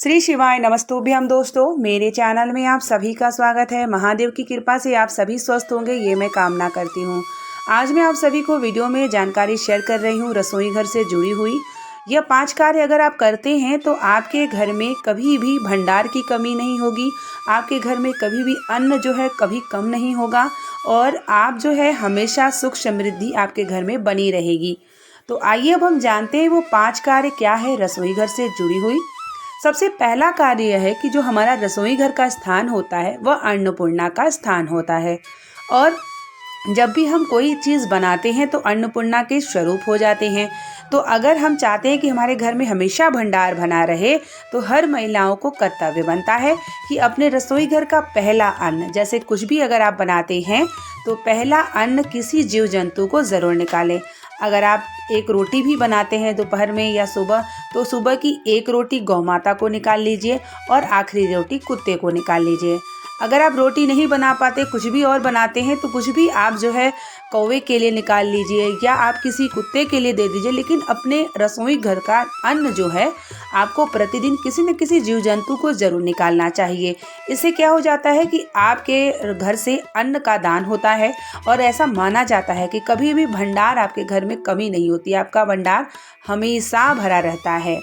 श्री शिवाय नमस्तुभ्यम दोस्तों, मेरे चैनल में आप सभी का स्वागत है। महादेव की कृपा से आप सभी स्वस्थ होंगे, ये मैं कामना करती हूँ। आज मैं आप सभी को वीडियो में जानकारी शेयर कर रही हूँ रसोई घर से जुड़ी हुई। यह 5 कार्य अगर आप करते हैं तो आपके घर में कभी भी भंडार की कमी नहीं होगी। आपके घर में कभी भी अन्न जो है कभी कम नहीं होगा और आप जो है हमेशा सुख समृद्धि आपके घर में बनी रहेगी। तो आइए अब हम जानते हैं वो 5 कार्य क्या है रसोई घर से जुड़ी हुई। सबसे पहला कार्य यह है कि जो हमारा रसोई घर का स्थान होता है वह अन्नपूर्णा का स्थान होता है। और जब भी हम कोई चीज़ बनाते हैं तो अन्नपूर्णा के स्वरूप हो जाते हैं। तो अगर हम चाहते हैं कि हमारे घर में हमेशा भंडार बना रहे तो हर महिलाओं को कर्तव्य बनता है कि अपने रसोई घर का पहला अन्न, जैसे कुछ भी अगर आप बनाते हैं तो पहला अन्न किसी जीव जंतु को ज़रूर निकालें। अगर आप एक रोटी भी बनाते हैं दोपहर में या सुबह, तो सुबह की एक रोटी गौ माता को निकाल लीजिए और आखिरी रोटी कुत्ते को निकाल लीजिए। अगर आप रोटी नहीं बना पाते, कुछ भी और बनाते हैं, तो कुछ भी आप जो है कौवे के लिए निकाल लीजिए या आप किसी कुत्ते के लिए दे दीजिए। लेकिन अपने रसोई घर का अन्न जो है आपको प्रतिदिन किसी न किसी जीव जंतु को ज़रूर निकालना चाहिए। इससे क्या हो जाता है कि आपके घर से अन्न का दान होता है और ऐसा माना जाता है कि कभी भी भंडार आपके घर में कमी नहीं होती, आपका भंडार हमेशा भरा रहता है।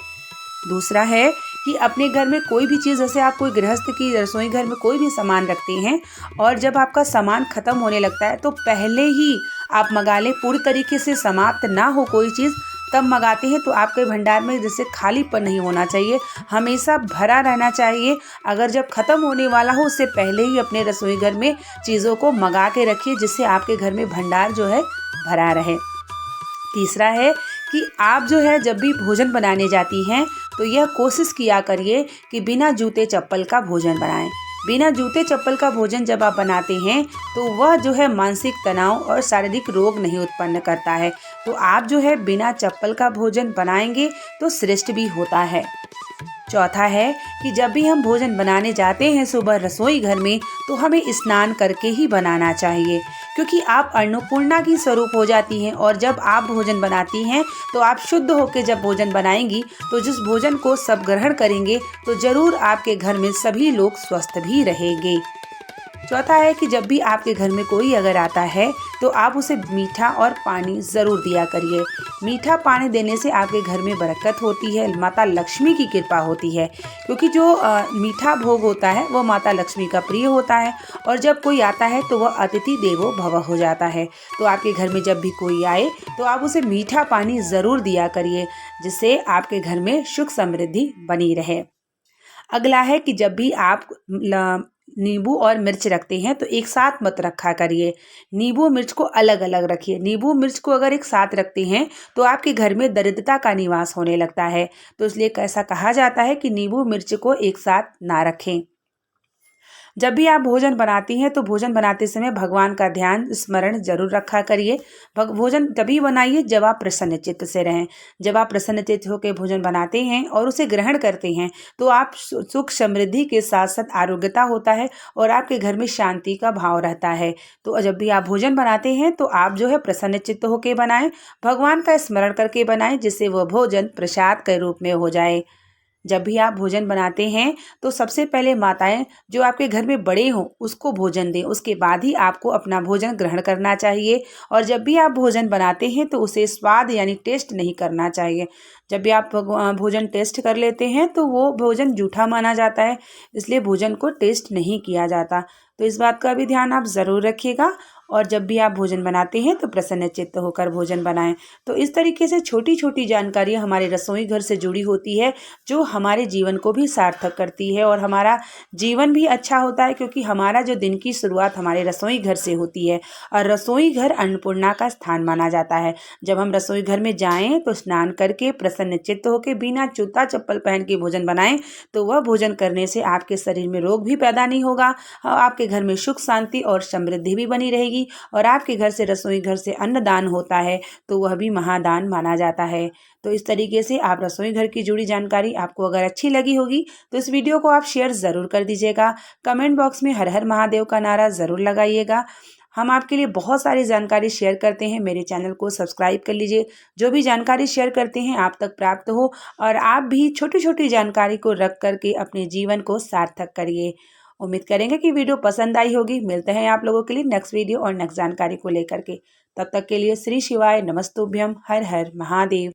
दूसरा है कि अपने घर में कोई भी चीज़, जैसे आप कोई गृहस्थ की रसोई घर में कोई भी सामान रखते हैं और जब आपका सामान ख़त्म होने लगता है तो पहले ही आप मंगा लें। पूरी तरीके से समाप्त ना हो कोई चीज़ तब मंगाते हैं तो आपके भंडार में जैसे खालीपन नहीं होना चाहिए, हमेशा भरा रहना चाहिए। अगर जब ख़त्म होने वाला हो उससे पहले ही अपने रसोई घर में चीज़ों को मंगा के रखिए, जिससे आपके घर में भंडार जो है भरा रहे। तीसरा है कि आप जो है जब भी भोजन बनाने जाती हैं तो यह कोशिश किया करिए कि बिना जूते चप्पल का भोजन बनाएं। बिना जूते चप्पल का भोजन जब आप बनाते हैं तो वह जो है मानसिक तनाव और शारीरिक रोग नहीं उत्पन्न करता है। तो आप जो है बिना चप्पल का भोजन बनाएंगे तो श्रेष्ठ भी होता है। चौथा है कि जब भी हम भोजन बनाने जाते हैं सुबह रसोई घर में तो हमें स्नान करके ही बनाना चाहिए, क्योंकि आप अन्नपूर्णा की स्वरूप हो जाती हैं। और जब आप भोजन बनाती हैं तो आप शुद्ध होकर जब भोजन बनाएंगी तो जिस भोजन को सब ग्रहण करेंगे तो जरूर आपके घर में सभी लोग स्वस्थ भी रहेंगे। चौथा है कि जब भी आपके घर में कोई अगर आता है तो आप उसे मीठा और पानी ज़रूर दिया करिए। मीठा पानी देने से आपके घर में बरकत होती है, माता लक्ष्मी की कृपा होती है, क्योंकि जो मीठा भोग होता है वह माता लक्ष्मी का प्रिय होता है। और जब कोई आता है तो वह अतिथि देवो भव हो जाता है। तो आपके घर में जब भी कोई आए तो आप उसे मीठा पानी ज़रूर दिया करिए, जिससे आपके घर में सुख समृद्धि बनी रहे। अगला है कि जब भी आप नींबू और मिर्च रखते हैं तो एक साथ मत रखा करिए, नींबू मिर्च को अलग अलग रखिए। नींबू मिर्च को अगर एक साथ रखते हैं तो आपके घर में दरिद्रता का निवास होने लगता है। तो इसलिए ऐसा कहा जाता है कि नींबू मिर्च को एक साथ ना रखें। जब भी आप भोजन बनाती हैं तो भोजन बनाते समय भगवान का ध्यान स्मरण जरूर रखा करिए। भोजन तभी बनाइए जब आप प्रसन्न चित्त से रहें। जब आप प्रसन्न चित्त होकर भोजन बनाते हैं और उसे ग्रहण करते हैं तो आप सुख समृद्धि के साथ साथ आरोग्यता होता है और आपके घर में शांति का भाव रहता है। तो जब भी आप भोजन बनाते हैं तो आप जो है प्रसन्न चित्त होकर बनाएं, भगवान का स्मरण करके बनाएं, जिससे वह भोजन प्रसाद के रूप में हो जाए। जब भी आप भोजन बनाते हैं तो सबसे पहले माताएं जो आपके घर में बड़े हों उसको भोजन दें, उसके बाद ही आपको अपना भोजन ग्रहण करना चाहिए। और जब भी आप भोजन बनाते हैं तो उसे स्वाद यानी टेस्ट नहीं करना चाहिए। जब भी आप भोजन टेस्ट कर लेते हैं तो वो भोजन जूठा माना जाता है, इसलिए भोजन को टेस्ट नहीं किया जाता। तो इस बात का भी ध्यान आप ज़रूर रखिएगा। और जब भी आप भोजन बनाते हैं तो प्रसन्न चित्त होकर भोजन बनाएं। तो इस तरीके से छोटी छोटी जानकारियां हमारे रसोई घर से जुड़ी होती है, जो हमारे जीवन को भी सार्थक करती है और हमारा जीवन भी अच्छा होता है, क्योंकि हमारा जो दिन की शुरुआत हमारे रसोई घर से होती है। और रसोई घर अन्नपूर्णा का स्थान माना जाता है। जब हम रसोई घर में जाएं तो स्नान करके प्रसन्न चित्त होकर बिना जूता चप्पल पहन के भोजन बनाएं, तो वह भोजन करने से आपके शरीर में रोग भी पैदा नहीं होगा, आपके घर में सुख शांति और समृद्धि भी बनी रहेगी। और आपके घर से रसोई घर से अन्नदान होता है तो वह भी महादान माना जाता है। तो इस तरीके से आप रसोई घर की जुड़ी जानकारी आपको अगर अच्छी लगी होगी तो इस वीडियो को आप शेयर ज़रूर कर दीजिएगा। कमेंट बॉक्स में हर हर महादेव का नारा ज़रूर लगाइएगा। हम आपके लिए बहुत सारी जानकारी शेयर करते हैं। मेरे चैनल को सब्सक्राइब कर लीजिए, जो भी जानकारी शेयर करते हैं आप तक प्राप्त हो और आप भी छोटी छोटी जानकारी को रख करके अपने जीवन को सार्थक करिए। उम्मीद करेंगे कि वीडियो पसंद आई होगी। मिलते हैं आप लोगों के लिए नेक्स्ट वीडियो और नेक्स्ट जानकारी को लेकर के। तब तक के लिए श्री शिवाय नमस्तुभ्यम, हर हर महादेव।